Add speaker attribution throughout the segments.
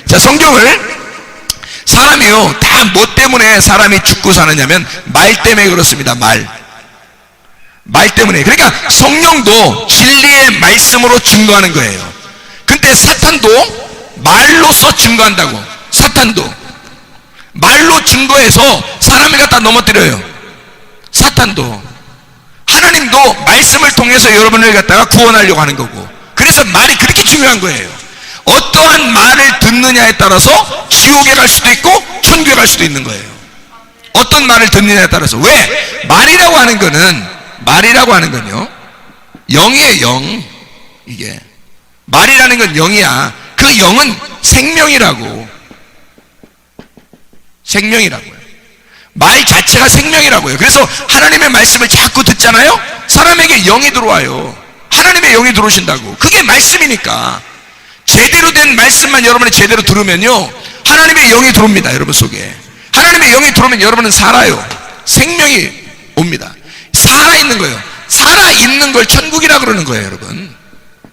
Speaker 1: 자, 성경을 사람이요, 다 뭐 때문에 사람이 죽고 사느냐면 말 때문에 그렇습니다. 말 때문에. 그러니까 성령도 진리의 말씀으로 증거하는 거예요. 근데 사탄도 말로써 증거한다고. 사탄도 말로 증거해서 사람을 갖다 넘어뜨려요. 사탄도. 하나님도 말씀을 통해서 여러분을 갖다가 구원하려고 하는 거고. 그래서 말이 그렇게 중요한 거예요. 어떠한 말을 듣느냐에 따라서 지옥에 갈 수도 있고 천국에 갈 수도 있는 거예요. 어떤 말을 듣느냐에 따라서. 왜? 말이라고 하는 건요, 영이에요. 영. 이게 말이라는 건 영이야. 그 영은 생명이라고요. 말 자체가 생명이라고요. 그래서 하나님의 말씀을 자꾸 듣잖아요. 사람에게 영이 들어와요. 하나님의 영이 들어오신다고. 그게 말씀이니까. 제대로 된 말씀만 여러분이 제대로 들으면요, 하나님의 영이 들어옵니다. 여러분 속에. 하나님의 영이 들어오면 여러분은 살아요. 생명이 옵니다. 살아있는 거예요. 살아있는 걸 천국이라 그러는 거예요. 여러분,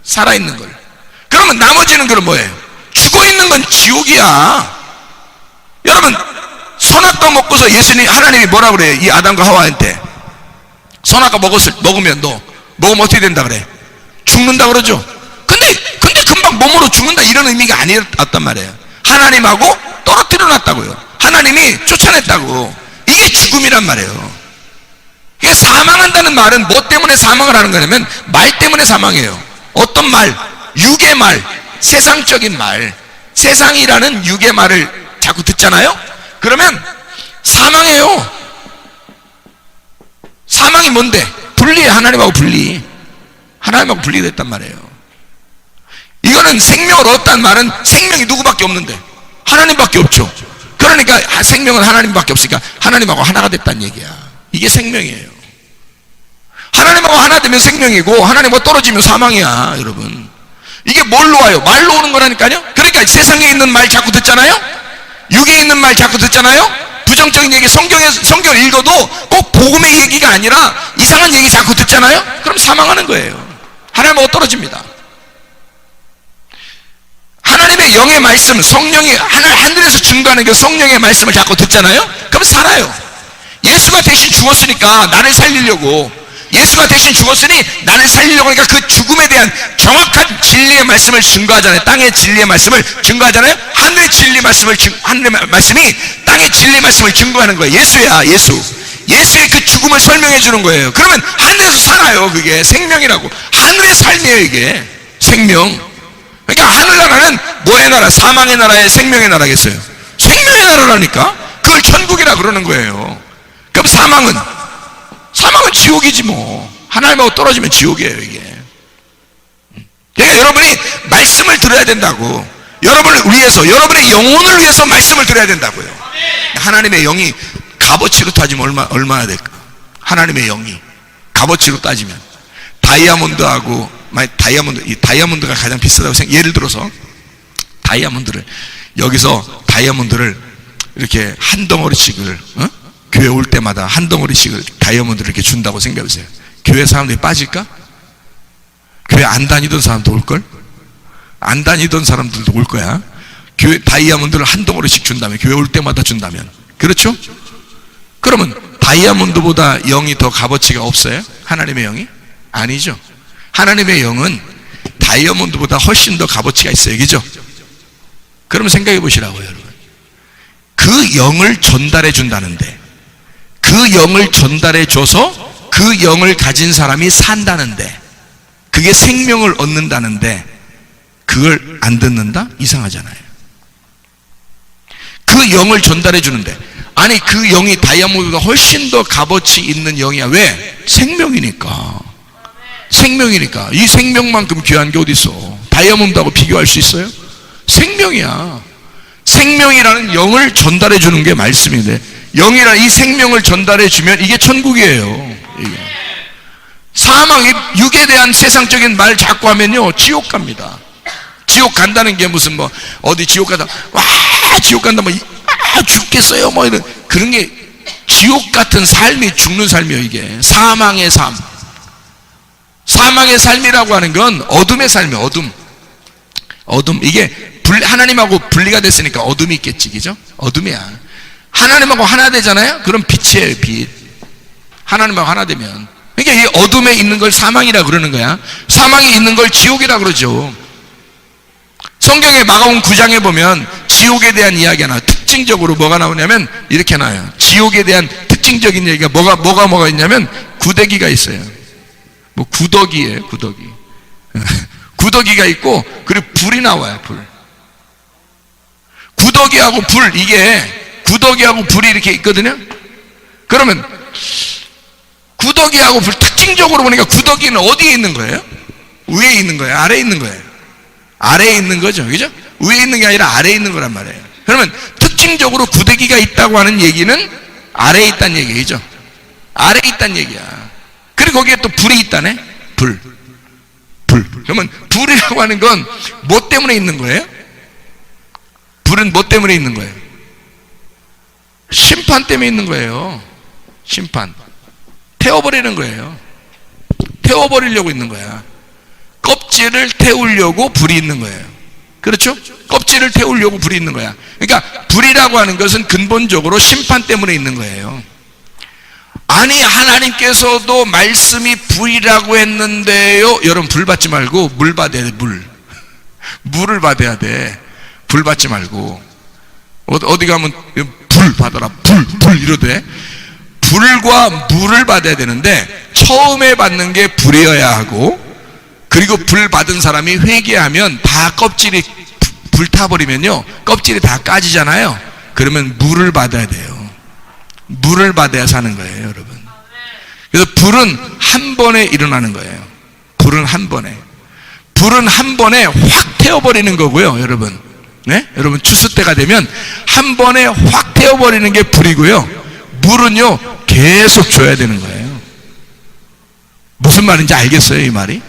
Speaker 1: 살아있는 걸. 그러면 나머지는 그럼 뭐예요? 죽어있는 건 지옥이야. 여러분, 선악과 먹고서 하나님이 뭐라 그래요? 이 아담과 하와한테 선악과 먹으면 너 먹으면 어떻게 된다 그래? 죽는다 그러죠. 근데 금방 몸으로 죽는다 이런 의미가 아니었단 말이에요. 하나님하고 떨어뜨려 놨다고요. 하나님이 쫓아냈다고. 이게 죽음이란 말이에요. 이게 사망한다는 말은 뭐 때문에 사망을 하는 거냐면 말 때문에 사망해요. 어떤 말? 육의 말, 세상적인 말, 세상이라는 육의 말을 자꾸 듣잖아요. 그러면 사망해요. 사망이 뭔데? 분리해. 하나님하고 분리됐단 말이에요. 이거는 생명을 얻었다는 말은 생명이 누구밖에 없는데 하나님밖에 없죠. 그러니까 생명은 하나님밖에 없으니까 하나님하고 하나가 됐다는 얘기야. 이게 생명이에요. 하나님하고 하나 되면 생명이고 하나님하고 떨어지면 사망이야. 여러분, 이게 뭘로 와요? 말로 오는 거라니까요. 그러니까 세상에 있는 말 자꾸 듣잖아요. 육에 있는 말 자꾸 듣잖아요. 부정적인 얘기, 성경을 읽어도 꼭 복음의 얘기가 아니라 이상한 얘기 자꾸 듣잖아요. 그럼 사망하는 거예요. 하나님하고 떨어집니다. 하나님의 영의 말씀, 성령이 하늘에서 증거하는 그 성령의 말씀을 자꾸 듣잖아요. 그럼 살아요. 예수가 대신 죽었으니까 나를 살리려고. 예수가 대신 죽었으니 나를 살리려고 하니까 그 죽음에 대한 정확한 진리의 말씀을 증거하잖아요. 땅의 진리의 말씀을 증거하잖아요. 하늘의 진리 말씀이 땅의 진리 말씀을 증거하는 거예요. 예수야, 예수의 그 죽음을 설명해 주는 거예요. 그러면 하늘에서 살아요. 그게 생명이라고. 하늘의 삶이에요. 이게 생명. 그러니까 하늘나라는 뭐의 나라? 사망의 나라에 생명의 나라겠어요? 생명의 나라라니까. 그걸 천국이라 그러는 거예요. 그럼 사망은 지옥이지 뭐. 하나님하고 떨어지면 지옥이에요. 이게. 그러니까 여러분이 말씀을 들어야 된다고. 여러분을 위해서, 여러분의 영혼을 위해서 말씀을 들어야 된다고요. 하나님의 영이 값어치로 따지면 얼마나 될까? 하나님의 영이 값어치로 따지면 다이아몬드가 가장 비싸다고 예를 들어서 다이아몬드를 이렇게 한 덩어리씩을, 교회 올 때마다 한 덩어리씩을 다이아몬드를 이렇게 준다고 생각해보세요. 교회 사람들이 빠질까? 교회 안 다니던 사람도 올걸? 안 다니던 사람들도 올 거야. 교회 다이아몬드를 한 덩어리씩 준다면, 교회 올 때마다 준다면. 그렇죠? 그러면 다이아몬드보다 영이 더 값어치가 없어요? 하나님의 영이? 아니죠. 하나님의 영은 다이아몬드보다 훨씬 더 값어치가 있어요. 그죠? 그러면 생각해 보시라고요, 여러분. 그 영을 전달해 준다는데, 그 영을 전달해 줘서 그 영을 가진 사람이 산다는데, 그게 생명을 얻는다는데, 그걸 안 듣는다? 이상하잖아요. 그 영을 전달해 주는데, 아니 그 영이 다이아몬드보다 훨씬 더 값어치 있는 영이야. 왜? 생명이니까. 이 생명만큼 귀한 게 어디 있어? 다이아몬드하고 비교할 수 있어요? 생명이야. 생명이라는 영을 전달해 주는 게 말씀인데, 영이라는 이 생명을 전달해 주면 이게 천국이에요. 이게. 사망, 육에 대한 세상적인 말 자꾸 하면요, 지옥 갑니다. 지옥 간다는 게 무슨 뭐 어디 지옥 가다 지옥 간다 죽겠어요 이런 그런 게 지옥 같은 삶이 죽는 삶이에요. 이게 사망의 삶이라고 하는 건 어둠의 삶이에요. 어둠. 이게 하나님하고 분리가 됐으니까 어둠이 있겠지, 그죠? 어둠이야. 하나님하고 하나 되잖아요? 그럼 빛이에요, 빛. 하나님하고 하나 되면. 그러니까 이 어둠에 있는 걸 사망이라 그러는 거야. 사망이 있는 걸 지옥이라 그러죠. 성경의 마가복음 9장에 보면 지옥에 대한 이야기가 나와요. 특징적으로 뭐가 나오냐면 이렇게 나와요. 지옥에 대한 특징적인 얘기가 뭐가 있냐면 구더기가 있어요. 뭐 구더기예요, 구더기. 구더기가 있고, 그리고 불이 나와요, 불. 구더기하고 불, 이게 구더기하고 불이 이렇게 있거든요. 그러면 구더기하고 불, 특징적으로 보니까 구더기는 어디에 있는 거예요? 위에 있는 거예요, 아래에 있는 거예요? 아래에 있는 거죠, 그죠? 위에 있는 게 아니라 아래에 있는 거란 말이에요. 그러면 특징적으로 구더기가 있다고 하는 얘기는 아래에 있다는 얘기죠. 아래에 있다는 얘기야. 그리고 거기에 또 불이 있다네. 불. 그러면 불이라고 하는 건 뭐 때문에 있는 거예요? 불은 뭐 때문에 있는 거예요? 심판 때문에 있는 거예요. 심판. 태워버리는 거예요. 태워버리려고 있는 거야. 껍질을 태우려고 불이 있는 거예요. 그렇죠? 껍질을 태우려고 불이 있는 거야. 그러니까 불이라고 하는 것은 근본적으로 심판 때문에 있는 거예요. 아니, 하나님께서도 말씀이 불이라고 했는데요. 여러분, 불 받지 말고 물 받아야 돼. 물을 받아야 돼. 불 받지 말고. 어디 가면 불 받아라, 불 이러대. 불과 물을 받아야 되는데 처음에 받는 게 불이어야 하고, 그리고 불 받은 사람이 회개하면 다 껍질이 불타버리면요, 껍질이 다 까지잖아요. 그러면 물을 받아야 돼요. 물을 받아야 사는 거예요, 여러분. 그래서 불은 한 번에 일어나는 거예요. 불은 한 번에 확 태워버리는 거고요, 여러분. 네? 여러분, 추수 때가 되면 한 번에 확 태워버리는 게 불이고요. 물은요, 계속 줘야 되는 거예요. 무슨 말인지 알겠어요, 이 말이?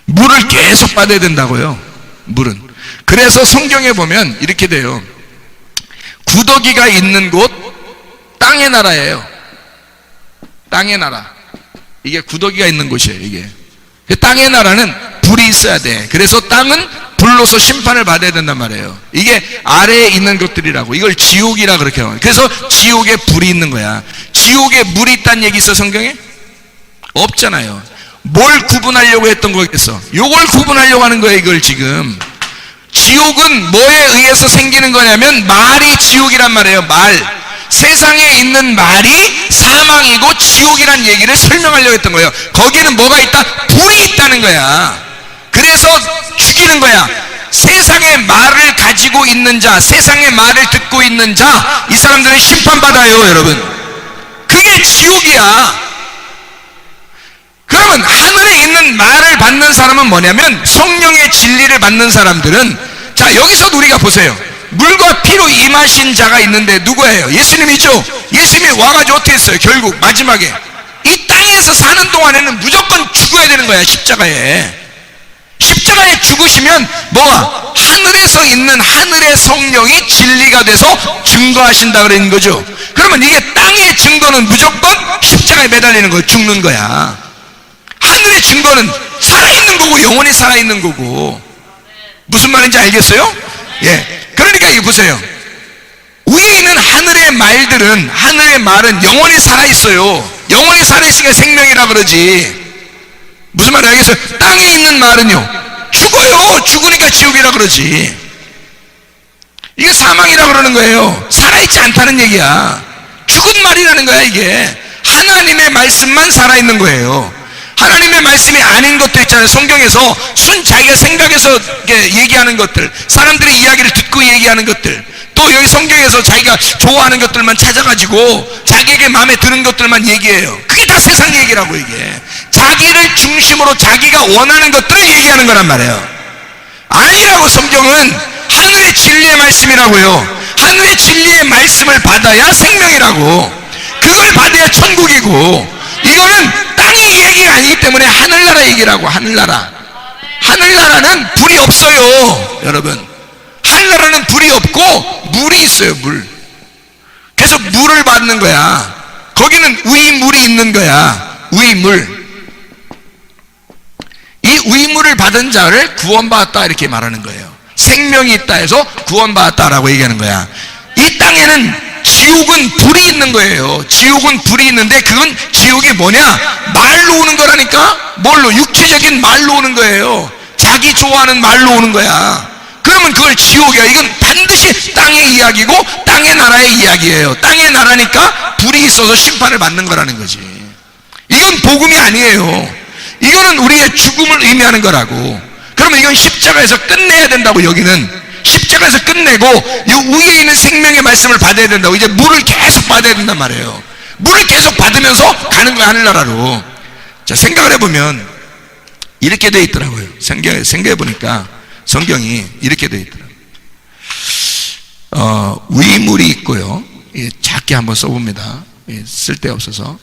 Speaker 1: 물을 계속 받아야 된다고요, 물은. 그래서 성경에 보면 이렇게 돼요. 구더기가 있는 곳, 땅의 나라예요. 땅의 나라. 이게 구더기가 있는 곳이에요, 이게. 땅의 나라는 불이 있어야 돼. 그래서 땅은 불로서 심판을 받아야 된단 말이에요. 이게 아래에 있는 것들이라고. 이걸 지옥이라 그렇게 하는 거예요. 그래서 지옥에 불이 있는 거야. 지옥에 물이 있다는 얘기 있어, 성경에? 없잖아요. 뭘 구분하려고 했던 거겠어? 요걸 구분하려고 하는 거예요, 이걸 지금. 지옥은 뭐에 의해서 생기는 거냐면 말이 지옥이란 말이에요, 말. 세상에 있는 말이 사망이고 지옥이란 얘기를 설명하려고 했던 거예요. 거기는 뭐가 있다? 불이 있다는 거야. 그래서 죽이는 거야. 세상의 말을 가지고 있는 자, 세상의 말을 듣고 있는 자, 이 사람들은 심판받아요, 여러분. 그게 지옥이야. 그러면 하늘에 있는 말을 받는 사람은 뭐냐면 성령의 진리를 받는 사람들은, 자, 여기서 우리가 보세요. 물과 피로 임하신 자가 있는데 누구예요? 예수님이죠. 예수님이 와가지고 어떻게 했어요? 결국 마지막에 이 땅에서 사는 동안에는 무조건 죽어야 되는 거야. 십자가에 죽으시면 뭐가? 하늘에서 있는 하늘의 성령이 진리가 돼서 증거하신다 그러는 거죠. 그러면 이게 땅의 증거는 무조건 십자가에 매달리는 거예요. 죽는 거야. 하늘의 증거는 살아있는 거고 영원히 살아있는 거고. 무슨 말인지 알겠어요? 예. 그러니까 이거 보세요. 위에 있는 하늘의 말들은, 하늘의 말은 영원히 살아있어요. 영원히 살아있으니까 생명이라 그러지. 무슨 말인지 알겠어요? 땅에 있는 말은요, 죽어요. 죽으니까 지옥이라 그러지. 이게 사망이라 그러는 거예요. 살아있지 않다는 얘기야. 죽은 말이라는 거야, 이게. 하나님의 말씀만 살아있는 거예요. 하나님의 말씀이 아닌 것도 있잖아요. 성경에서 자기가 생각해서 얘기하는 것들, 사람들의 이야기를 듣고 얘기하는 것들, 또 여기 성경에서 자기가 좋아하는 것들만 찾아가지고 자기에게 마음에 드는 것들만 얘기해요. 그게 다 세상 얘기라고. 이게 자기를 중심으로 자기가 원하는 것들을 얘기하는 거란 말이에요. 아니라고. 성경은 하늘의 진리의 말씀이라고요. 하늘의 진리의 말씀을 받아야 생명이라고. 그걸 받아야 천국이고, 이거는 땅의 얘기가 아니기 때문에 하늘나라 얘기라고. 하늘나라는 불이 없어요, 여러분. 하늘나라는 불이 없고 물이 있어요, 물. 그래서 물을 받는 거야. 거기는 위물이 있는 거야. 위물. 이 위물을 받은 자를 구원받았다 이렇게 말하는 거예요. 생명이 있다 해서 구원받았다라고 얘기하는 거야. 이 땅에는 지옥은 불이 있는 거예요. 지옥은 불이 있는데 그건 지옥이 뭐냐? 말로 오는 거라니까. 뭘로? 육체적인 말로 오는 거예요. 자기 좋아하는 말로 오는 거야. 그러면 그걸 지옥이야. 이건 반드시 땅의 이야기고 땅의 나라의 이야기예요. 땅의 나라니까 불이 있어서 심판을 받는 거라는 거지. 이건 복음이 아니에요. 이거는 우리의 죽음을 의미하는 거라고. 그러면 이건 십자가에서 끝내야 된다고. 여기는 십자가에서 끝내고 이 위에 있는 생명의 말씀을 받아야 된다고. 이제 물을 계속 받아야 된단 말이에요. 물을 계속 받으면서 가는 거야, 하늘나라로. 자, 생각을 해보면 이렇게 돼 있더라고요. 생각해 보니까 성경이 이렇게 돼 있더라고요. 위물이 있고요. 작게 한번 써봅니다. 쓸데없어서.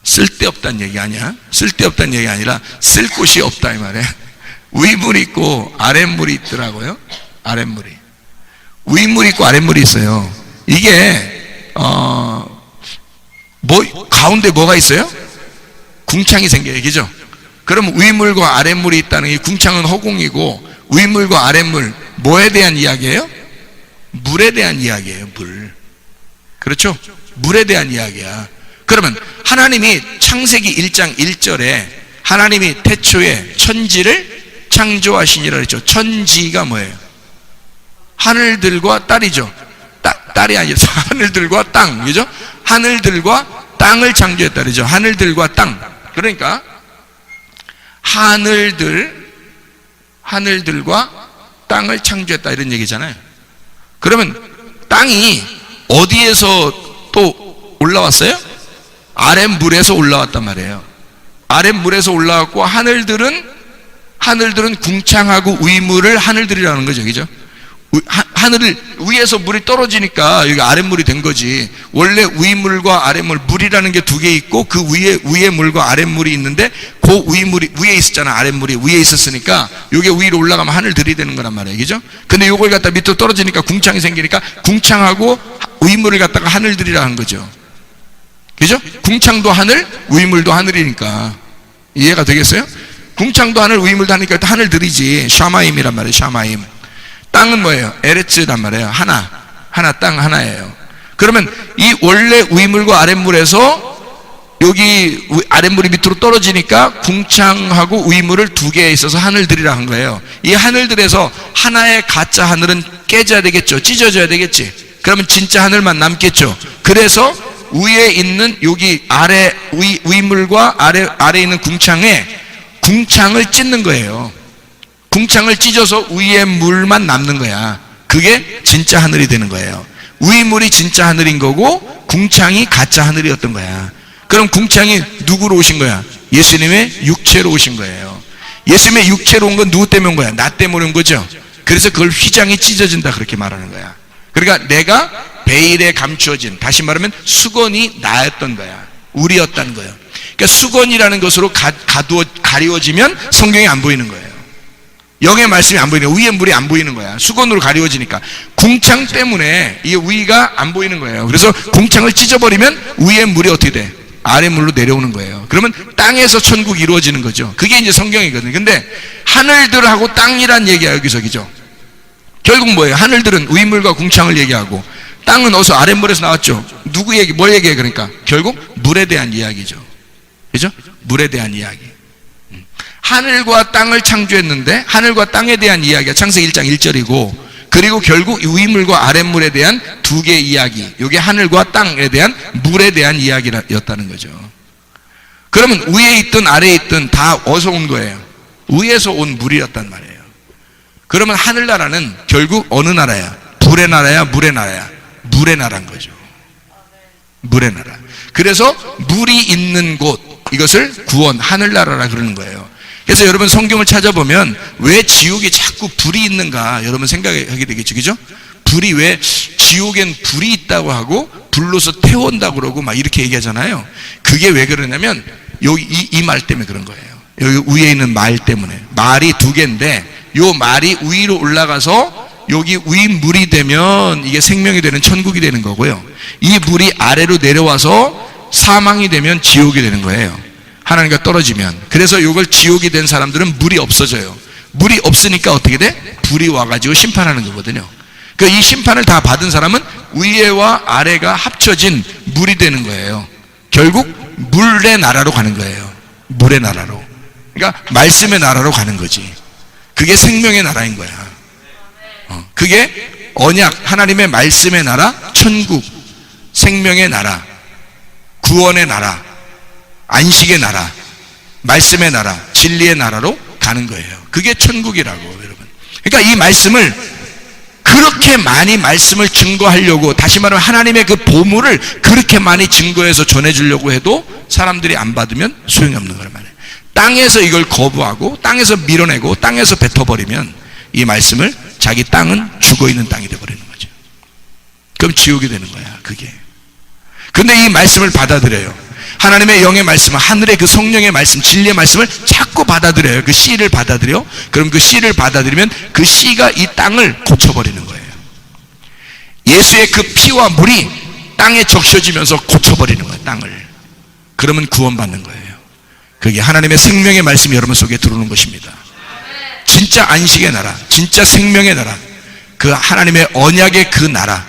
Speaker 1: 쓸데없다는 얘기 아니야. 쓸데없다는 얘기 아니라 쓸 곳이 없다 이 말이에요. 위물이 있고 아랫물이 있더라고요. 아랫물이. 위물이 있고 아랫물이 있어요. 이게 가운데 뭐가 있어요? 궁창이 생겨요. 그죠? 그럼 위물과 아랫물이 있다는 이 궁창은 허공이고 위물과 아랫물 뭐에 대한 이야기예요? 물에 대한 이야기예요. 물. 그렇죠? 물에 대한 이야기야. 그러면 하나님이 창세기 1장 1절에 하나님이 태초에 천지를 창조하시니라 그랬죠. 천지가 뭐예요? 하늘들과 딸이죠. 딸이 아니라 하늘들과 땅, 그죠? 하늘들과 땅을 창조했다 그러죠. 하늘들과 땅. 그러니까 하늘들과 땅을 창조했다 이런 얘기잖아요. 그러면 땅이 어디에서 또 올라왔어요? 아랫물에서 올라왔단 말이에요. 아랫물에서 올라왔고 하늘들은 궁창하고 위물을 하늘들이라는 거죠. 그죠? 하늘을 위에서 물이 떨어지니까 여기 아랫물이 된 거지. 원래 위물과 아랫물, 물이라는 게 두 개 있고 그 위에 물과 아랫물이 있는데 그 위물이 위에 있었잖아. 아랫물이 위에 있었으니까 요게 위로 올라가면 하늘들이 되는 거란 말이에요. 그죠? 근데 요걸 갖다 밑으로 떨어지니까 궁창이 생기니까 궁창하고 위물을 갖다가 하늘들이라 한 거죠. 그죠? 궁창도 하늘, 위물도 하늘이니까. 이해가 되겠어요? 궁창도 하늘, 위물도 하니까 하늘들이지. 샤마임이란 말이에요. 샤마임. 땅은 뭐예요? 에레츠란 말이에요. 하나, 땅 하나예요. 그러면 이 원래 위물과 아랫물에서 여기 아랫물이 밑으로 떨어지니까 궁창하고 위물을 두 개 있어서 하늘들이라 한 거예요. 이 하늘들에서 하나의 가짜 하늘은 깨져야 되겠죠. 찢어져야 되겠지. 그러면 진짜 하늘만 남겠죠. 그래서 위에 있는 여기 아래 위물과 아래 있는 궁창을 찢는 거예요. 궁창을 찢어서 위에 물만 남는 거야. 그게 진짜 하늘이 되는 거예요. 위물이 진짜 하늘인 거고 궁창이 가짜 하늘이었던 거야. 그럼 궁창이 누구로 오신 거야? 예수님의 육체로 오신 거예요. 예수님의 육체로 온 건 누구 때문에 온 거야? 나 때문에 온 거죠. 그래서 그걸 휘장이 찢어진다 그렇게 말하는 거야. 그러니까 내가 베일에 감추어진, 다시 말하면 수건이 나였던 거야. 우리였다는 거예요. 그러니까 수건이라는 것으로 가리워지면 성경이 안 보이는 거예요. 영의 말씀이 안 보이는 거예요. 위에 물이 안 보이는 거야. 수건으로 가리워지니까. 궁창 때문에 이 위가 안 보이는 거예요. 그래서 궁창을 찢어버리면 위에 물이 어떻게 돼? 아랫물로 내려오는 거예요. 그러면 땅에서 천국이 이루어지는 거죠. 그게 이제 성경이거든요. 근데 하늘들하고 땅이란 얘기야 여기서. 그죠? 결국 뭐예요? 하늘들은 위물과 궁창을 얘기하고 땅은 어디서? 아랫물에서 나왔죠. 누구 얘기, 뭘 얘기해? 그러니까 결국 물에 대한 이야기죠. 그죠? 물에 대한 이야기. 하늘과 땅을 창조했는데 하늘과 땅에 대한 이야기가 창세기 1장 1절이고 그리고 결국 위물과 아랫물에 대한 두 개의 이야기, 이게 하늘과 땅에 대한 물에 대한 이야기였다는 거죠. 그러면 위에 있든 아래에 있든 다 어디서 온 거예요? 위에서 온 물이었단 말이에요. 그러면 하늘나라는 결국 어느 나라야? 불의 나라야? 물의 나라야? 물의 나라인 거죠. 물의 나라. 그래서 물이 있는 곳, 이것을 구원, 하늘나라라 그러는 거예요. 그래서 여러분 성경을 찾아보면 왜 지옥에 자꾸 불이 있는가 여러분 생각하게 되겠죠. 그죠? 불이 왜 지옥엔 불이 있다고 하고 불로서 태운다고 그러고 막 이렇게 얘기하잖아요. 그게 왜 그러냐면 여기 이 말 때문에 그런 거예요. 여기 위에 있는 말 때문에. 말이 두 개인데 요 말이 위로 올라가서 여기 위 물이 되면 이게 생명이 되는 천국이 되는 거고요. 이 물이 아래로 내려와서 사망이 되면 지옥이 되는 거예요. 하나님과 떨어지면. 그래서 이걸 지옥이 된 사람들은 물이 없어져요. 물이 없으니까 어떻게 돼? 불이 와가지고 심판하는 거거든요. 그 이 심판을 다 받은 사람은 위에와 아래가 합쳐진 물이 되는 거예요. 결국 물의 나라로 가는 거예요. 물의 나라로. 그러니까 말씀의 나라로 가는 거지. 그게 생명의 나라인 거야. 그게 언약, 하나님의 말씀의 나라, 천국, 생명의 나라, 구원의 나라, 안식의 나라, 말씀의 나라, 진리의 나라로 가는 거예요. 그게 천국이라고, 여러분. 그러니까 이 말씀을 그렇게 많이 말씀을 증거하려고, 다시 말하면 하나님의 그 보물을 그렇게 많이 증거해서 전해주려고 해도 사람들이 안 받으면 소용이 없는 거란 말이에요. 땅에서 이걸 거부하고 땅에서 밀어내고 땅에서 뱉어버리면 이 말씀을 자기 땅은 죽어있는 땅이 되어버리는 거죠. 그럼 지옥이 되는 거야, 그게. 근데 이 말씀을 받아들여요. 하나님의 영의 말씀은, 하늘의 그 성령의 말씀, 진리의 말씀을 자꾸 받아들여요. 그 씨를 받아들여. 그럼 그 씨를 받아들이면 그 씨가 이 땅을 고쳐버리는 거예요. 예수의 그 피와 물이 땅에 적셔지면서 고쳐버리는 거예요, 땅을. 그러면 구원받는 거예요. 그게 하나님의 생명의 말씀이 여러분 속에 들어오는 것입니다. 진짜 안식의 나라, 진짜 생명의 나라, 그 하나님의 언약의 그 나라,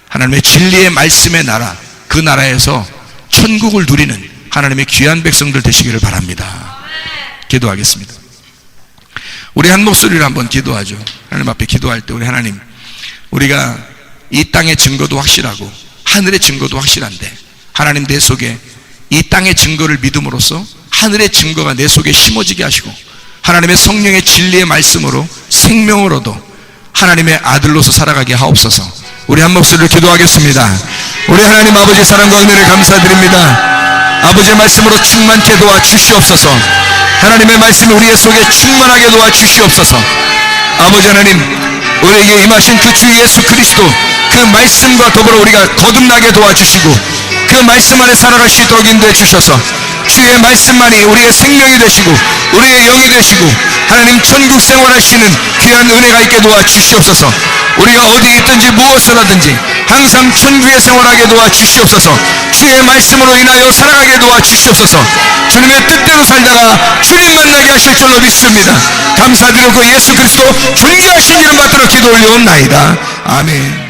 Speaker 1: 하나님의 진리의 말씀의 나라, 그 나라에서 천국을 누리는 하나님의 귀한 백성들 되시기를 바랍니다. 기도하겠습니다. 우리 한 목소리로 한번 기도하죠. 하나님 앞에 기도할 때 우리 하나님, 우리가 이 땅의 증거도 확실하고 하늘의 증거도 확실한데 하나님 내 속에 이 땅의 증거를 믿음으로써 하늘의 증거가 내 속에 심어지게 하시고 하나님의 성령의 진리의 말씀으로 생명으로도 하나님의 아들로서 살아가게 하옵소서. 우리 한 목소리로 기도하겠습니다. 우리 하나님 아버지 사랑과 은혜를 감사드립니다. 아버지의 말씀으로 충만케 도와주시옵소서. 하나님의 말씀이 우리의 속에 충만하게 도와주시옵소서. 아버지 하나님, 우리에게 임하신 그 주 예수 그리스도 그 말씀과 더불어 우리가 거듭나게 도와주시고 그 말씀 안에 살아갈 수 있도록 인도해 주셔서 주의 말씀만이 우리의 생명이 되시고 우리의 영이 되시고 하나님 천국 생활할 수 있는 귀한 은혜가 있게 도와주시옵소서. 우리가 어디 있든지 무엇을 하든지 항상 천국의 생활하게 도와주시옵소서. 주의 말씀으로 인하여 살아가게 도와주시옵소서. 주님의 뜻대로 살다가 주님 만나게 하실 줄로 믿습니다. 감사드리고 예수 그리스도 존귀하신 이름 받들어 기도 올려옵나이다. 아멘.